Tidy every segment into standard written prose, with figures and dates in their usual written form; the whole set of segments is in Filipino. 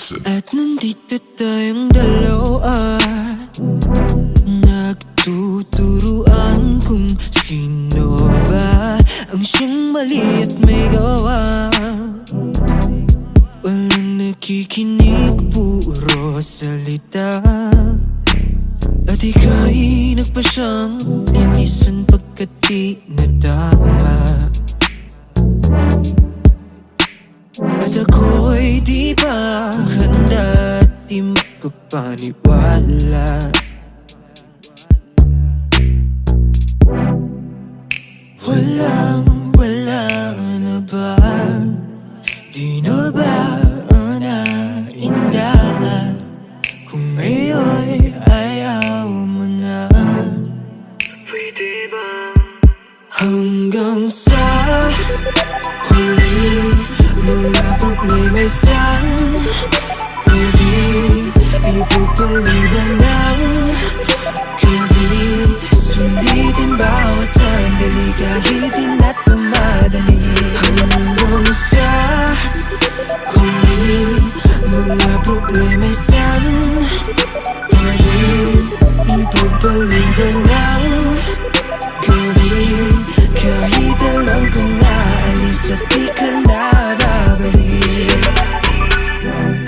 Allison. At nandito tayong dalawa, nagtuturuan kung sino ba ang siyang mali at may gawa. Walang nakikinig, puro salita. At ika'y nagpasyang linisan pagkat di nadama. At ako'y di pa handa, di makapaniwala. Wala na ba? Di na ba nainda? Kung ngayon ayaw mo na, pwede ba hanggang sa huli? Mga problema'y sandali, ipagpaliban ng gabi. Sulitin bawat sandali kahit di na tumadali. Hanggang sa huli, mga problema'y sandali, ipagpaliban ng gabi. Kahit alam kong aalis at di ka na babalik.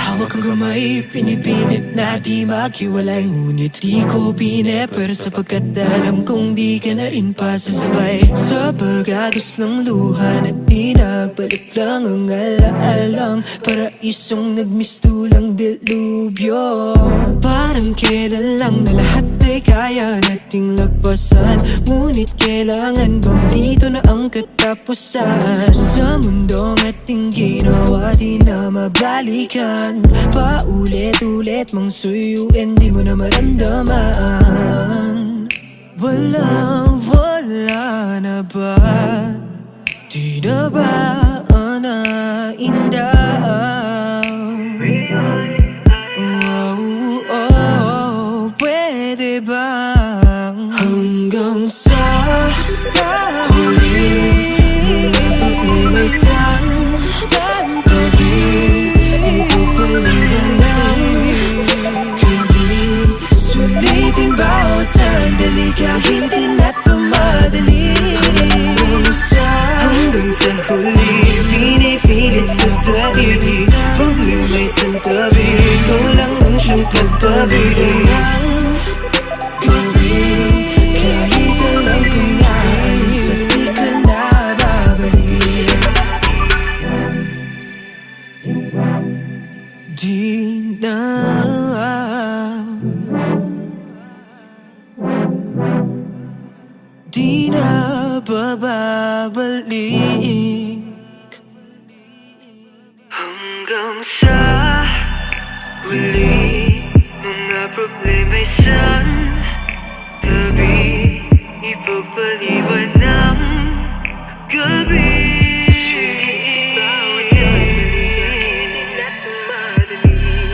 Hawak ang kamay, pinipilit na di maghiwalay. Ngunit di ko pinepera sapagkat alam kong di ka na rin pasasabay. Sa pag-agos ng luha na di nagbalik lang ang alaalang paraisong nagmistulang dilubyo. Parang kailan lang na lahat ay kaya nating lagpasan. Ngunit kailangan bang dito na ang katapusan? Sa mundong ating ginawa di na mabalikan. Paulit-ulit mang suyuin di mo na maramdaman. Wala na ba? Di na ba nainda? Pwede bang hanggang sa huli? May sandali, ipagpaliban ng gabi. Sulitin bawat sandali kahit di na tumadali. Hanggang sa huli, pinipilit sa sarili. Problema'y santabi, ikaw lang ang siyang katabi ng gabi. Kahit alam kong naalis at di ka na babalik. Di na babalik. Hanggang sa huli, mga problema'y santabi, ipagpaliban ng gabi.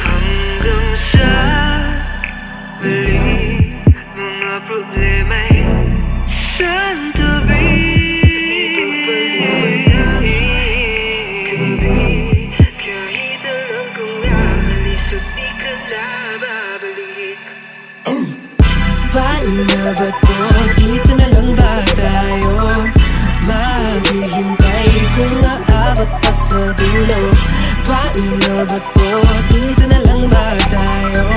Hanggang sa huli, mga problema'y santabi, ipagpaliban ng gabi. Kahit alam kong aalis at di ka na babalik. Paano na ba to? Dito na lang ba tayo? Maghihintay kung aabot pa sa dulo. Paano na ba to? Dito na lang ba tayo?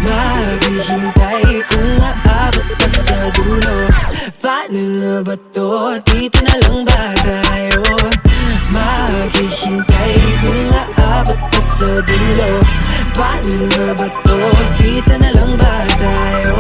Maghihintay kung aabot pa sa dulo. Paano na ba to? Dito na lang ba tayo? Maghihintay kung aabot pa sa dulo. Paano na ba to? Dito na lang ba tayo?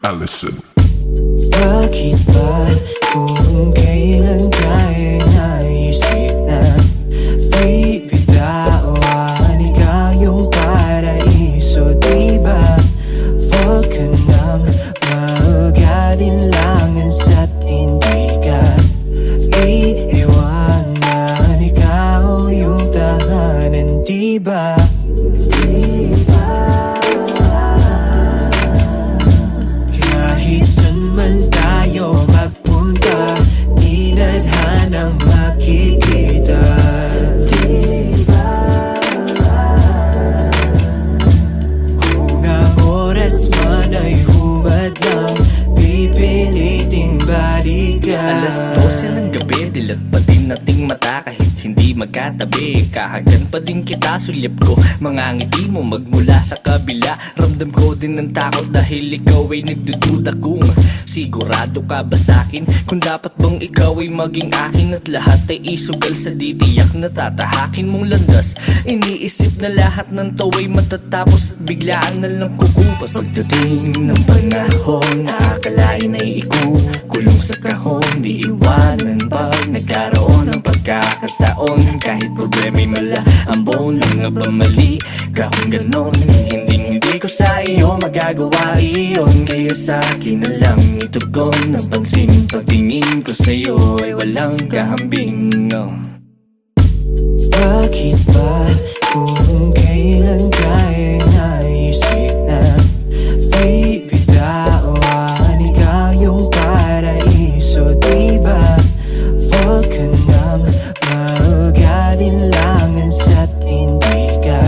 Allison. Bakit ba kung kailan tayo naisip na bibitawan ikaw yung paraiso, diba? Huwag ka nang mag-alinlangan sa't hindi ka iiwanan, ikaw yung tahanan, diba? Kahit saan man tayo magpunta, di nadhanang makikita. Kung ang oras man ay humadlang, pipiliting balikan. Alas 12 ng gabi, dilat pa din nating mata kahit hindi magkatabi. Kahagan pa din kita, sulyap ko mga ngiti mo magmula sa kabila. Ramdam ko din ng takot dahil ikaw ay nagdududa kung sigurado ka ba sa'kin, kung dapat bang ikaw ay maging akin at lahat ay isugal sa ditiyak na tatahakin mong landas. Iniisip na lahat ng tawa'y matatapos at biglaan na lang kukumpas. Pagdating ng panahon, akalain ay ikukulong sa kahon, di iwanan pag nagkaroon ng pagkakataon. Kahit problema'y mala ang buong lang nga ba mali ka kung ganon, hindi ko sa iyo magagawa iyon. Kaya sa akin na lang itugon ng pansin, pagtingin ko sa iyo ay walang kahambing, no. Bakit ba kung kailan tayo naisip na bibitawan ikaw yung paraiso, diba? Huwag ka nang mag-alinlangan sa't hindi ka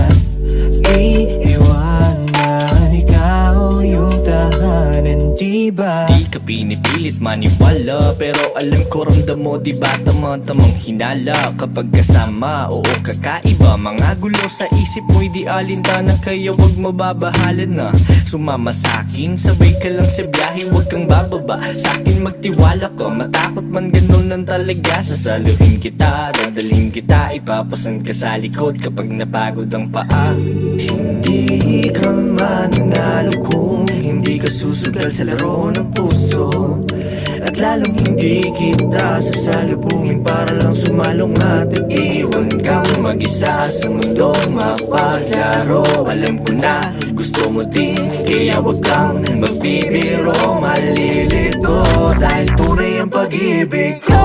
iiwanan, ikaw yung tahanan, diba? Di ka pinipilit maniwala, pero alam ko ramdam mo, diba tamang hinala kapag kasama, oo kakaiba. Mga gulo sa isip mo'y di alintana, kaya wag mababahalan na sumama sa'kin, sabay ka lang sa biyahe, wag kang bababa sa'kin, magtiwala ka, matakot man ganun lang talaga. Sasaluhin kita, dadalhin kita, ipapasan ka sa likod kapag napagod ang paa. Hindi ka mananalo kung hindi ka susugal sa laro ng puso, at lalong hindi kita sasalubungin para lang sumalong at iwan kang mag-isa sa mundong mapaglaro. Alam ko na gusto mo din, kaya wag kang magbibiro, malilito dahil tunay ang pag-ibig ko.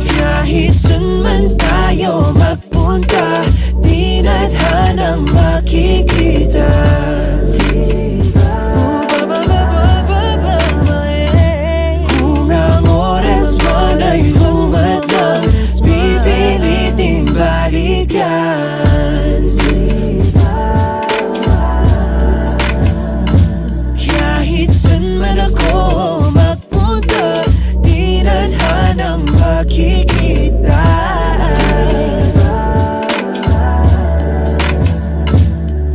Kahit saan man tayo magpunta, di nadhanang makikita. Kung ang oras man ay humadlang, pipiliting balikan. Kahit saan man ako magpunta, di nadhanang makikita.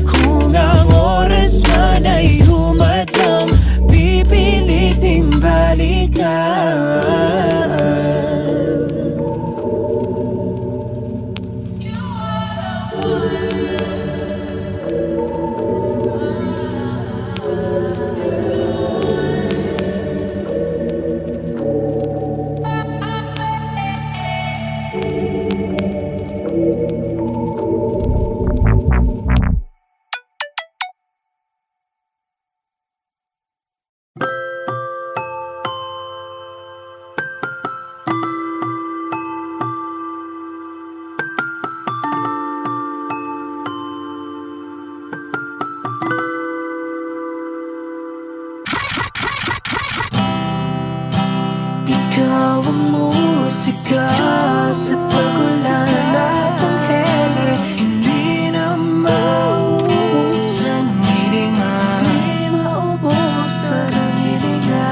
Kung ang oras man ay humadlang, pipiliting balikan. Ikaw ang musika sa pagulan at ang hele, hindi na mauubusan ng hininga, di maubusan ng hininga.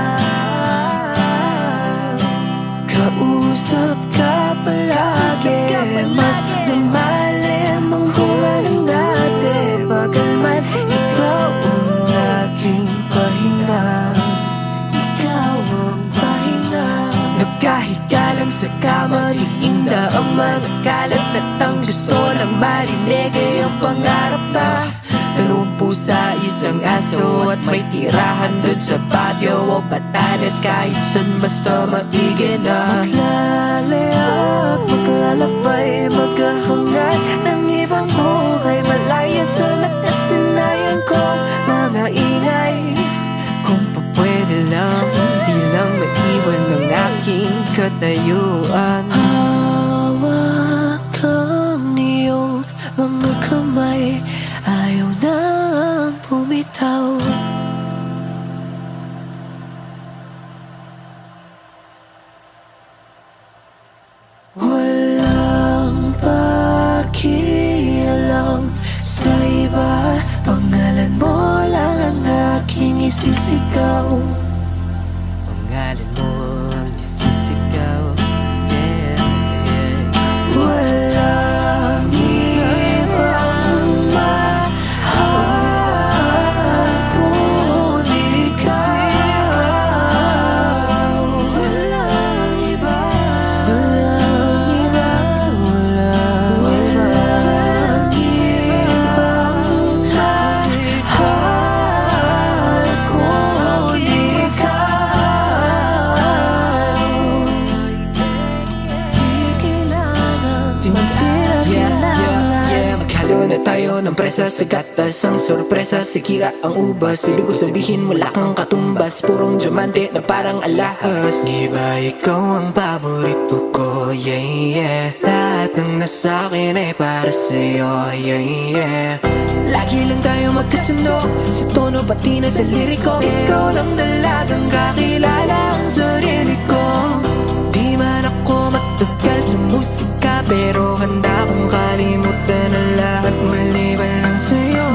Kausap ka palagi, mas lumalim ang bunga ng dati. Bagaman ikaw ang aking pahinga, ikaw ang pahinga. Nagkahiga lang sa kama, di inda ang mga kalat at ang gusto lang marinig ay ang pangarap na dalawang puso pusa, isang aso at may tirahan dun sa patio o Batanes. Kahit saan basta maigi na maglalaya at maglalakbay, maghahangad ng ibang buhay, malaya sa nakasanayan ko mga ingay. Kung pwede lang, di lang maiwan ng aking katayuan. Hawak ang iyong mga kamay, ayaw nang bumitaw. Walang pakialam sa iba, pangalan mo lang ang aking isisigaw. Pangalan mo ang isisigaw, yeah, yeah. Walang ibang mahal kung ikaw. Walang iba, walang iba, walang ibang mahal kung ikaw. Di kailangan magtira-kailangan. Maghalo na tayo ng presa sa gatas, ang sorpresa si Kira ang ubas. Ibig ko sabihin wala kang katumbas, purong diamante na parang alahas. Di ba ikaw ang paborito ko, yeah, yeah. Lahat ng nasa akin ay para sa'yo, yeah, yeah. Lagi lang tayo magkasundo sa tono pati na sa liriko. Ikaw lang dalagang kakilala ang sarili ko. Di man ako matagal sa musika, pero handa kong kalimutan ang lahat maliban lang sa'yo.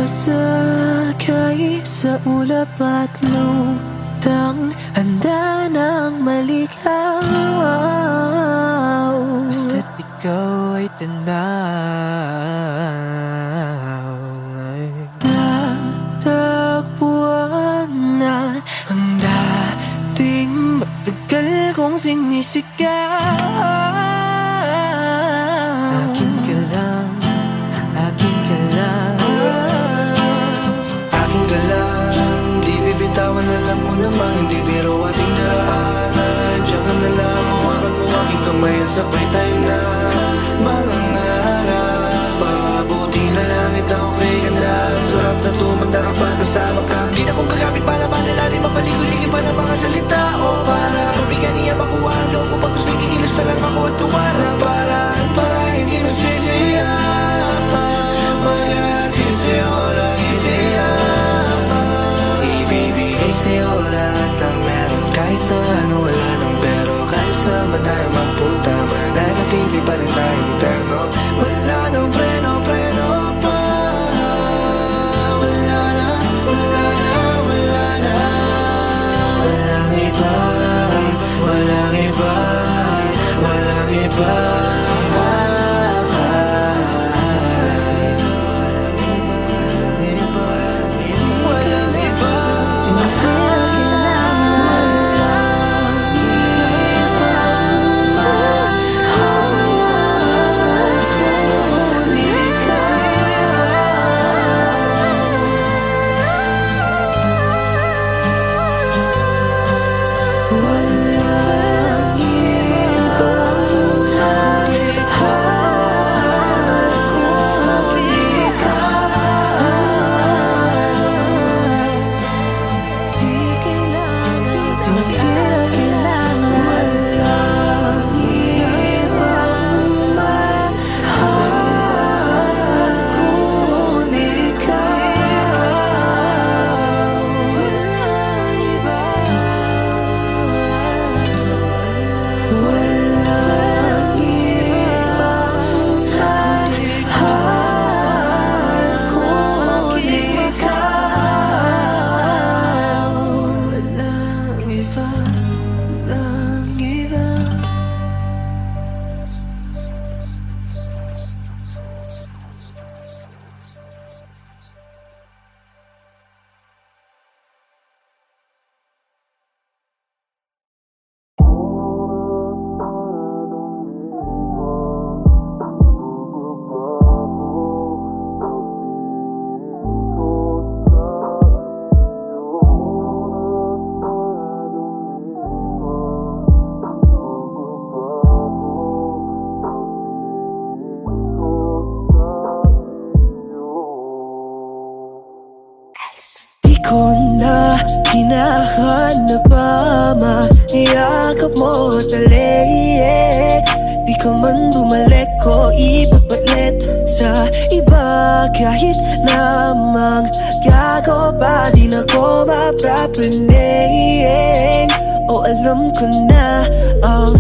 Nakasakay sa ulap at lutang, handa nang maligaw. Basta't ikaw ay tanaw. Natagpuan na ang dating matagal kong sinisigaw. Akin ka lang, akin ka lang, akin ka lang. Di bibitawan, alam mo naman hindi biro ating daraanan. Diyan ka na lang, hawakan mo aking kamay at sabay tayo na mangangarap. Pabuti na langit ako kay ganda, sarap na tumanda kapag kasama ka. Di na kong gagamit para malalalim, mapaligoy-ligid pa ng mga salita, o para kumigan niya makuha ang loob mo. Pag gusto kikilos na lang ako at tuwara para hindi masisiya. Maghahatid sa'yo lang ideya, ibibigay sa'yo lahat ang meron. Kahit na ano wala nang pero, kahit saan ba tayo magpunta, mananatili pa rin tayong terno. hinahanap pa, maiyakap mo talik. Di ka man bumalik ko ipapalit sa iba. Kahit namang gago pa, di na ko mapapraning. O alam ko na ang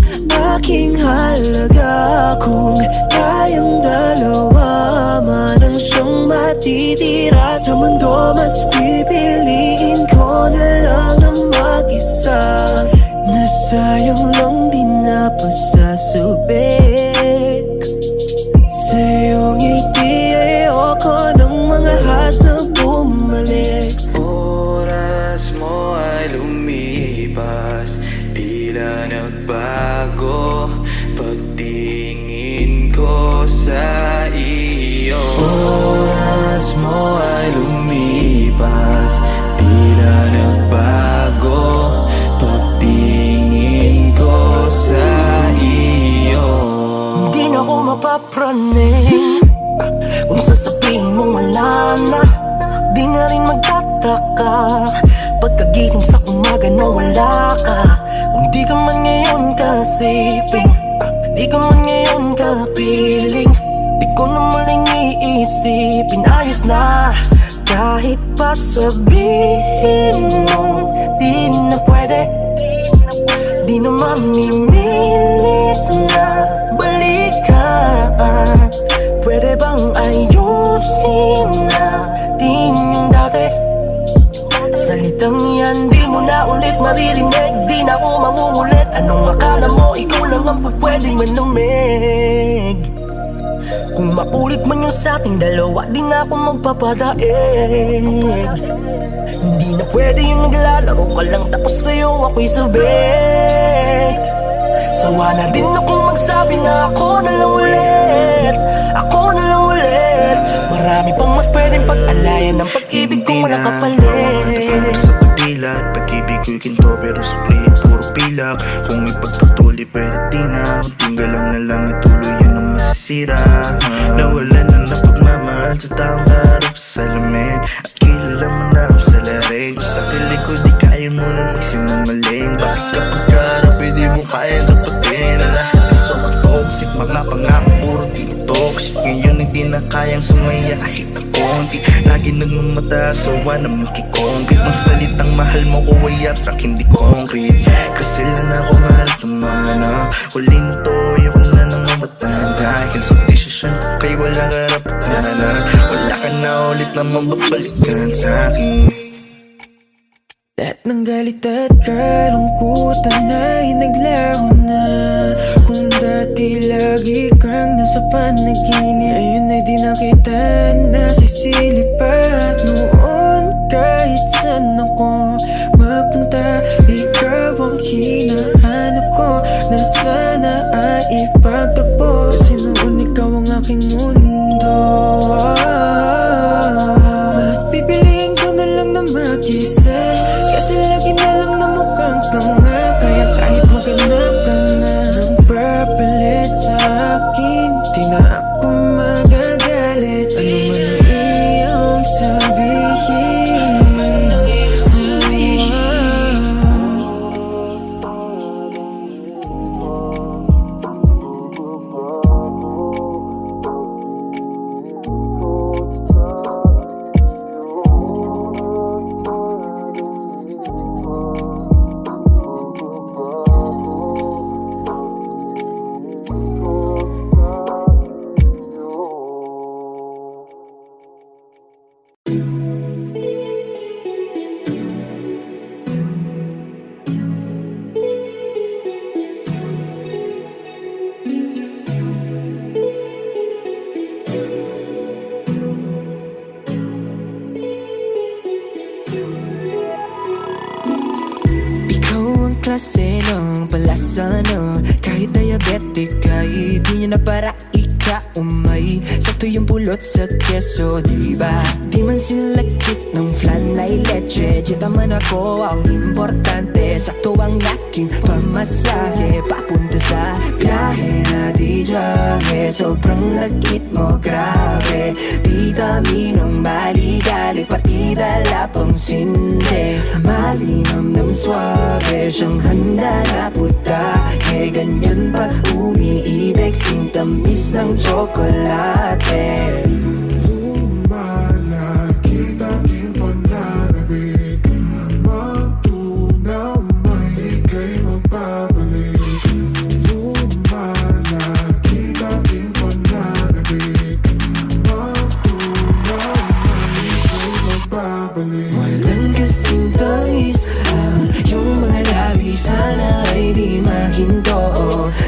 aking halaga. Kung tayong dalawa man ang siyang matitira sa mundo, mas pipiliin ko na lang na mag-isa. Nasayang lang din na pasasubik. Sa iyong ngiti ayoko ng mga hasang bumalik. Oras mo ay lumipas, tila nagbago pagtingin ko sa iyo. Oras mo ay lumipas, tila nagbago pagtingin ko sa iyo. Hindi na ako mapapraning kung sasabihin mong wala na. Di na rin magtataka pagkagising sa umaga na wala ka. Kung di ka man ngayon kasiping, di ka man ngayon kapiling, di ko na muling iisipin. Ayos na kahit pa sabihin mo di na pwede. Di na mamimilit na balikan. Pwede bang ayusin natin yung dati? Salitang yan di mo na ulit maririnig. Di na ako mangungulit. Anong akala mo ikaw lang ang pwedeng manamig? Kung maulit man yung sa ating dalawa, di na ako magpapadaig. Hindi na pwede yung naglalaro ka lang tapos sa'yo ako'y subik. Sawa na din akong magsabi na ako na lang ulit. Ako na lang ulit. Marami pang mas pwedeng pag-alayan ng pag-ibig kung wala kapalit. Sa pagdilat, pag-ibig ko'y ginto pero split, puro pilak. Kung ipagpatuloy pwede di na, tinggal lang na lang ituloy yan ang masisira. Nawalan na ng pagmamahal sa taong harap sa salamin, at kilala mo na ang salarin. Sa kilig ko di kaya mo na magsimumaling. Bakit kapag karap di mo kaya dapatin ang lahat kaso ang toxic? Mga pangako puro di toxic. Ngayon hindi na kayang sumaya kahit na konti. Lagi nagmamata, sawa na makikompit. Ang salitang mahal mo ko way up sa'kin di concrete. Kasi lang ako mahal tumana. Huli na to, ayoko na nang mabatan. Dahil sa desisyon ko kay wala karapatan. Wala ka na ulit na mababalikan sa'kin. Lahat ng galit at kalungkutan ay naglaho na. Kung dati lagi kang nasa panaginip, ayun ay di na kita nasisilip. At noon kahit saan ako magpunta, ikaw ang hinahanap ko, na sana ay ipagtagpo. Kasi noon ikaw ang aking mundo. Mas pipiliin ko na lang na mag-isa, kasi lagi na lang na mukhang tanga. Kaya kahit maghanap ka na ng papalit sa akin, di na ako magagalit. Ano man ang iyong sabihin, ano man ang iyong sabihin. Klase ng palasa na kahit diabetic ay di niya na para ikaw. ka umay, sakto yung pulot sa keso, diba? Di man silakit ng flan ay leche, chita man ako ang importante, sakto ang aking pamasahe papunta sa biyahe na di jahe. Sobrang lagkit mo, grabe, bitaminong maligali, pati dala pang sinde, malinamnam swabe, siyang handa na putahe. Ganyan pa umiibig, sintamis ng tsokolate. Lumalaki tanging pananabik, magtunaw may ika'y magbabalik. Lumalaki tanging pananabik, magtunaw may ika'y magbabalik. Walang kasing tamis ang iyong mga labi, sana ay di mahinto.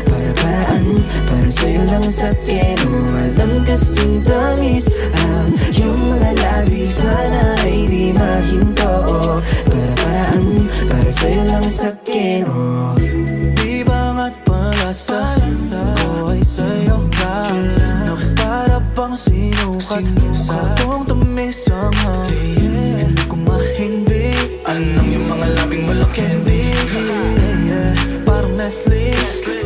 Para-paraan, para sa'yo lang sa akin. Walang kasing tamis ang iyong mga labi, sana ay di mahinto. Para-paraan, para sa'yo lang sa akin. Di bangat palasa ko ay sa'yo ka na para pang sinukat Katong tamis ang hangin, hindi ko mahindi. Anong yung mga labing malaki? Parang Nestle,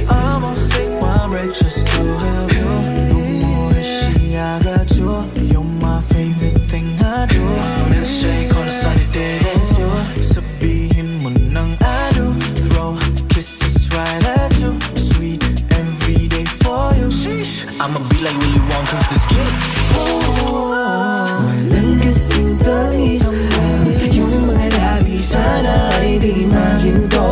I'ma take my break just to have you. Umuishi, I got you. You're my favorite thing I do. Milkshake on a sunny day, it's you. Sabihin mo nang I do. Throw kisses right at you. Sweet every day for you. I'ma be like Willy Wonka, let's get it. Walang kasing tamis ang iyong mga labi, sana ay di mahinto.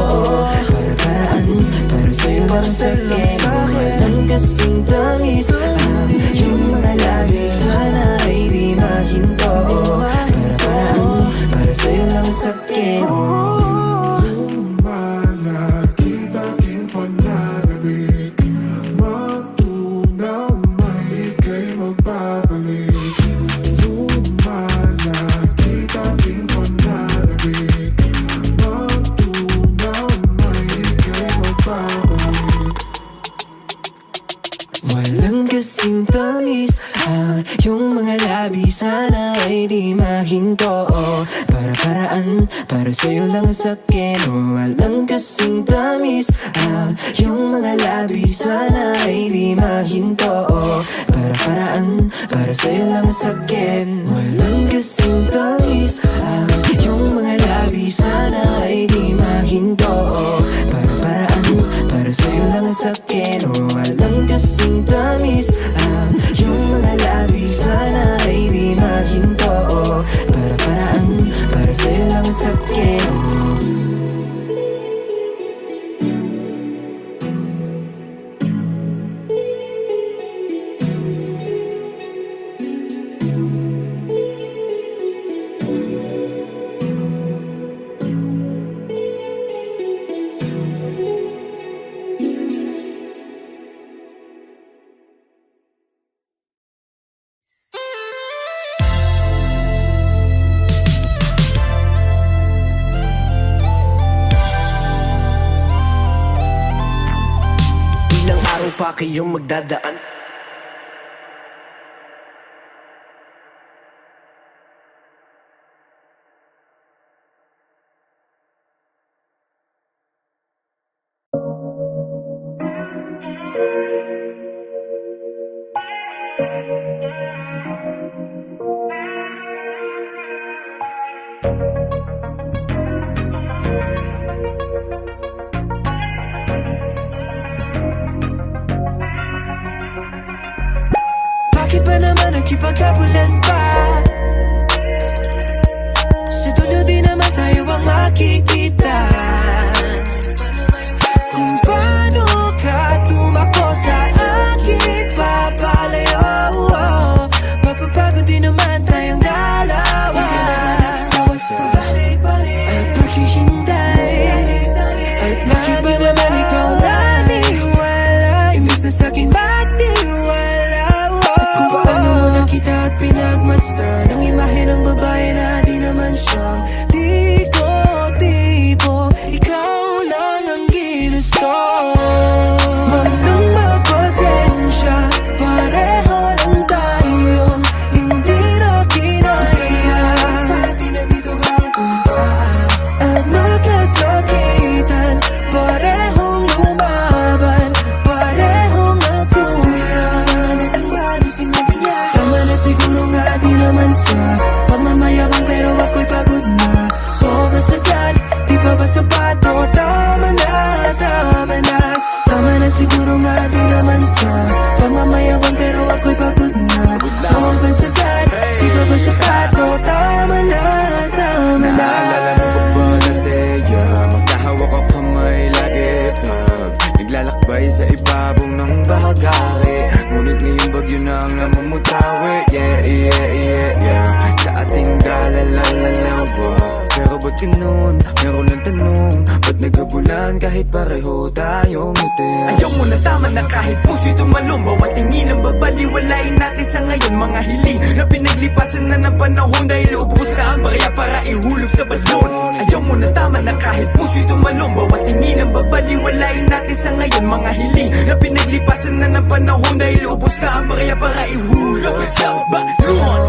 Para-paraan, para sa'yo lang sa akin. Walang kasing tamis ang iyong mga labi, sana ay di mahinto. Para-paraan, para sa'yo lang sa akin. Lumalaki tanging pananabik, magtunaw may ika'y magbabalik. Lumalaki tanging pananabik, magtunaw may ika'y magbabalik. Walang kasing tamis ang iyong mga labi, sana ay di mahinto. Para-paraan, para sa'yo lang sa akin. Walang kasing tamis ang iyong mga labi, sana ay di mahinto. Para-paraan, para sa'yo lang sa akin. Walang kasing tamis ang iyong mga labi, sana ay di mahinto. Para-paraan, para sa'yo lang sa akin. Walang kasing tamis ang iyong mga labi, sana ay di mahinto. Para-paraan, para sa'yo lang sa akin. Ilang araw pa kayong magdadaan? Bakit ba naman nagkipagkabulan pa? Sa dulo di naman tayo ang makikita. Kung paano ka tumakbo sa akin papalayo, mapapagod din naman tayong dalawa. Di ka naman nagsawa sa balik-balik at paghihintay. At bakit ba naman ikaw naniwala? Imbis na sa'kin ba't di wala? Kung paano mo nakita at pinagmasdan ang imahe ng babae na di naman siyang di ko Tama na, tama na. Tama na siguro nga di naman sa pangmamayabang pero ako'y pagod na. Sobrang sagat, di ba ba sapat? Tama na, tama na. Naalala mo ba ba dati, magkahawak ang kamay lagi pag naglalakbay sa ibabaw ng bahagari. Ngunit ngayong bagyo na ang namumutawi. Sa ating dalalala. Pero ba't ganun? Meron lang tanong, ba't naghabulan kahit pareho tayong ngiti? Ayaw mo na, tama na kahit puso'y tumalong. Bawat tingin ang babaliwalain natin sa ngayon. Mga hiling na pinaglipasan na ng panahon, dahil ubos na ang barya para ihulog sa balon. Ayaw mo na, tama na kahit puso'y tumalong. Bawat tingin ang babaliwalain natin sa ngayon. Mga hiling na pinaglipasan na ng panahon, dahil ubos na ang barya para ihulog sa balon.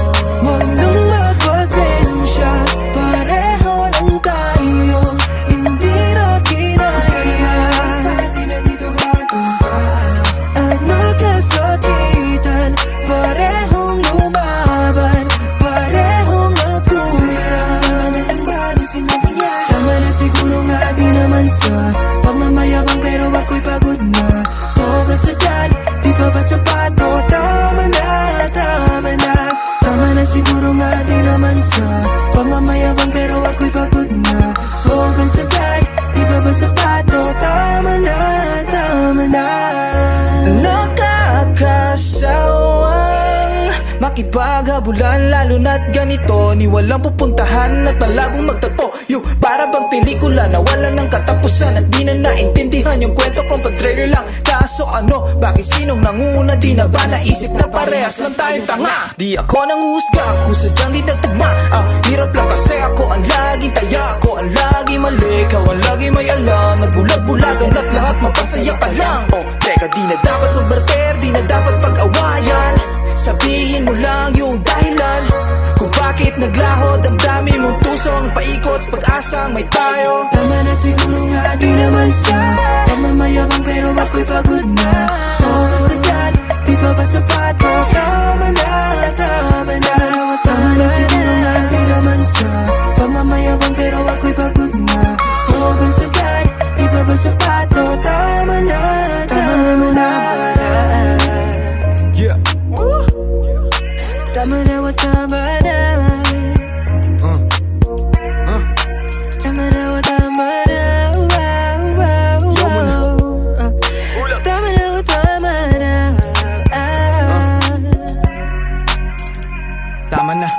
Huwag nang magpasensya, pareho lang tayo, hindi na kinaya. At nagkasakitan, parehong lumaban, parehong nagkulang. Tama na siguro nga di naman sa pangmamayabang pero ako'y pagod na. Sobrang sagat, di pa ba sapat? Tama na, tama na. Tama na siguro nga di naman sa pangmamayabang pero ako'y pagod na. Sobrang sagat, di ba ba sapat? Tama na, tama na. Nakakasawang makipaghabulan, lalo na't ganito. Ni walang pupuntahan at malabong magtagpo. Yung para bang pelikula na wala ng katapusan, at di na naintindihan yung kwento kung pa-trailer lang. Kaso ano, bakit sinong nanguna? Di na ba naisip na parehas lang tayong tanga? Di ako nanghusga kung sadyang di nagtugma. Ang hirap lang kasi ako ang laging taya, ako ang lagi mali, ikaw ang lagi may alam. Nagbulag-bulagan at lahat mapasaya ka lang. Oh, teka, di na dapat magbarter, di na dapat pag-awayan. Sabihin mo lang yung dahilan kung bakit naglaho damdamin mong tusong paikot sa pag-asang may tayo. Tama na siguro nga di naman sa pangmamayabang pero ako'y pagod na. Sobrang sagat, di pa ba sapat? Tama na, tama na. Tama na siguro nga di naman sa pangmamayabang pero ako'y pagod na. Sobrang sagat, di pa ba sapat? Tama na, tama na. Yeah. Tama na, tama na. Tama na, tama na. Tama na, tama na. Tama na.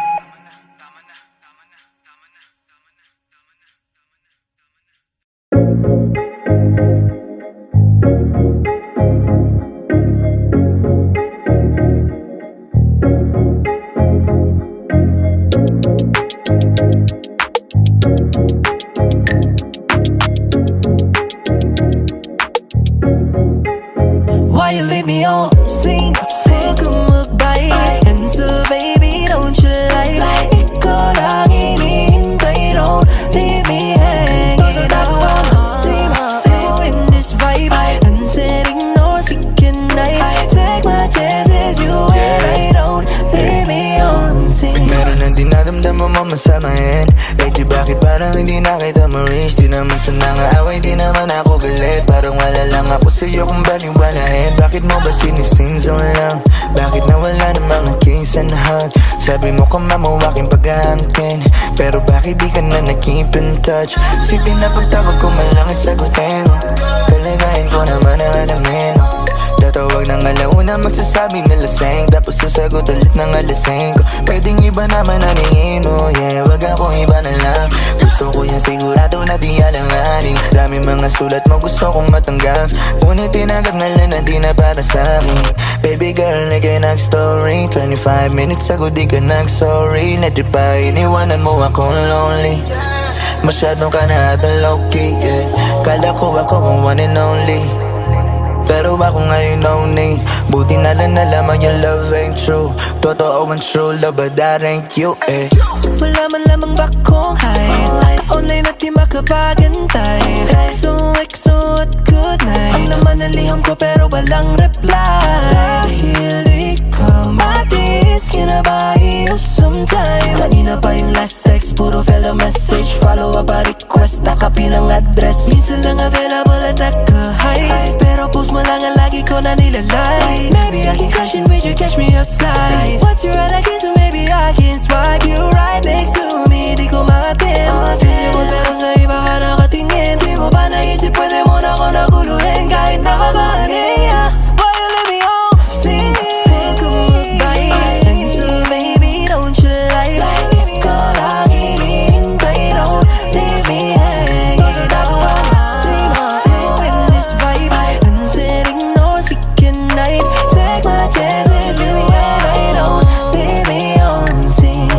Why you leave me on scene? Huwag kang mag-bite. And so baby, don't you lie. Ikaw lang hinihintay, don't leave me hanging out. Same in this vibe. Unsetting no second night. Take my chances, you and I don't leave me on scene. Meron ang dinadamdam mo mamasamahin. Di bakit parang hindi na kita ma-reach? Di naman sa nangaaway, di naman ako galit. Parang wala lang ako sa'yo kung baliwalain. Bakit mo ba sinising zone lang? Bakit nawala ng mga case and hug? Sabi mo kung mamuwaking pag-aangkin, pero bakit di ka na nag-keep in touch? Sipin na pagtawag ko man lang isagutin mo. Kalagayan ko naman ang alamin mo. Tatawag ng alauna, magsasabi na lasing, tapos sasagot ulit ng alasing ko. Pwedeng iba naman anihin mo, yeah. Wag ako iba na lang. Gusto ko yung sigurado na di alanganin. Dami mga sulat mo gusto kong matanggap, ngunit tinagap na lang na di na para sa'kin. Baby girl, nagay nag-story 25 minutes ago di ka nag-sorry. Na di pa iniwanan mo akong lonely. Masyado ka na ata low-key, yeah. Kala ko ako ang one and only, pero ako ngayon lonely. Buti na lang nalaman yung love ain't true. Totoo and true love, but that ain't you, eh. Wala man lamang ba kong hide? Naka-online at di makapagantay. XO at good night. Ang laman ng liham ko pero walang reply. Dahil ikaw matiis, kinabahi you sometime. Kanina pa yung last text, puro fella message. Follow up a request nakapilang address. Minsan lang available at naka-hide, pero post mo lang ang lagi ko na nilalike. Maybe I can crash in with you, catch me outside. What's your right again, so maybe I can swipe you right next to me. Di ko maatin, physical pero sa iba ka nakatingin. Di mo ba naisip pwede mo na ako naguluhin kahit nakakahanin, yeah. Why you let me on scene? Kung magbay, and so baby don't you like ikaw lang hinihintay, don't leave me hanging. Same in this vibe, and setting no second night. Take my chances, you and I don't leave me on scene.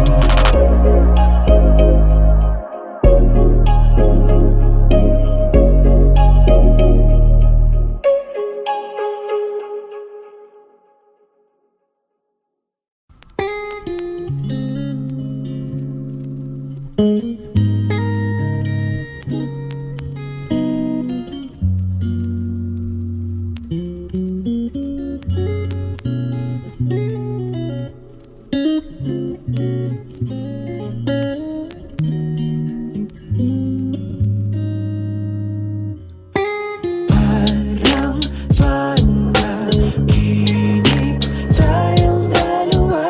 Parang panaginip tayong dalawa,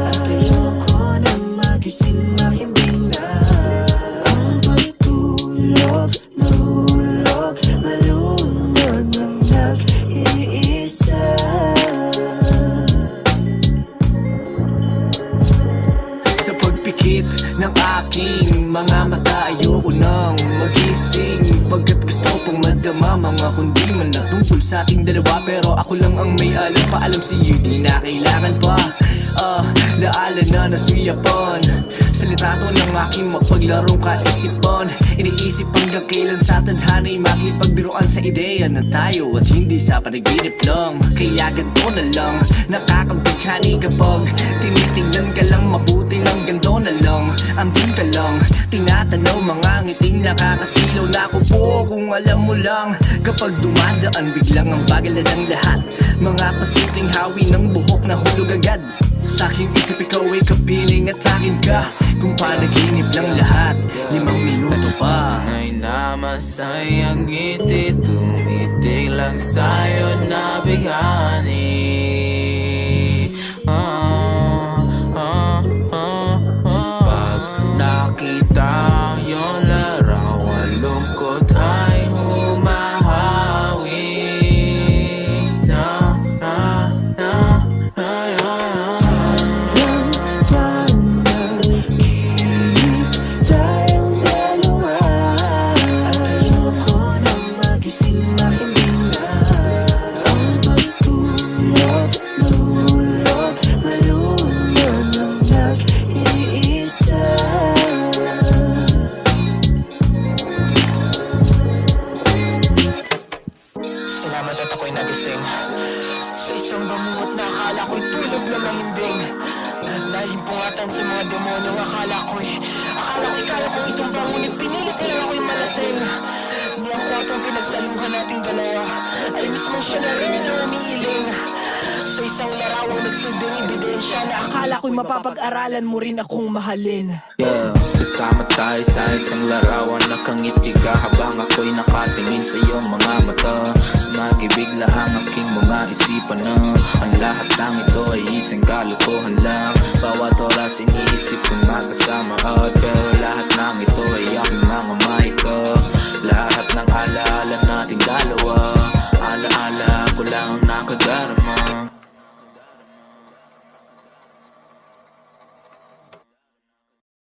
at ayoko na magising, mahimbing na ang pagtulog. Nahulog, malunod ng nag-iisa. Sa pagpikit ng aking mga mata, ayoko nang magising, pagkat gusto pong madama mga kundi man na tungkol sa ating dalawa. Pero ako lang ang may alam, paalam sa'yo di na kailangan pa laala na nasuyapan sa litrato ng aking mapaglarong kaisipan. Iniisip hanggang kailan sa tadhana'y makipagbiruan sa ideya na tayo at hindi sa panaginip lang. Kaya ganito na lang, nakakabighani kapag tinitingnan ka lang mabuti ng ganito na lang. Andun ka lang, tinatanaw mga ngiting nakakasilaw na ako po. Kung alam mo lang, kapag dumadaan biglang ang bagal na ng lahat. Mga pasimpleng hawi ng buhok na hulog agad. Sa aking isip ikaw ay kapiling at akin ka. Kung panaginip lang lahat, 5 minuto pa. Ay namasayang ngiti, tumitig lang sa'yo na bighani. Pag nakita yung larawan, lungkot ay humahawi. Panaginip tayong dalawa, at ayoko na magising, mahimbing na ang pagtulog. Nahulog, malunod ng nag-iisa. Salamat at ako'y nagising sa isang bamuot na akala ko'y tulog na mahimbing. Nalimpungatan sa mga demonyong akala ko'y kaya kong itumba, ngunit pinilit na lang ako'y malasing. Ni ang kwartong pinagsaluhan nating dalawa ay mismong siya na rin ang umiiling. Sa isang larawang nagsilbing ebidensya na akala ko'y mapapag-aralan mo rin akong mahalin. Yeah, kasama tayo sa isang larawan, nakangiti ka habang ako'y nakatingin sa iyong mga mata. Sumagibigla ang aking mga isipan na ang lahat ng ito ay isang kalokohan lang. Bawat oras iniisip kong magkasama at pero lahat ng ito ay aking mga mahika. Lahat ng alaala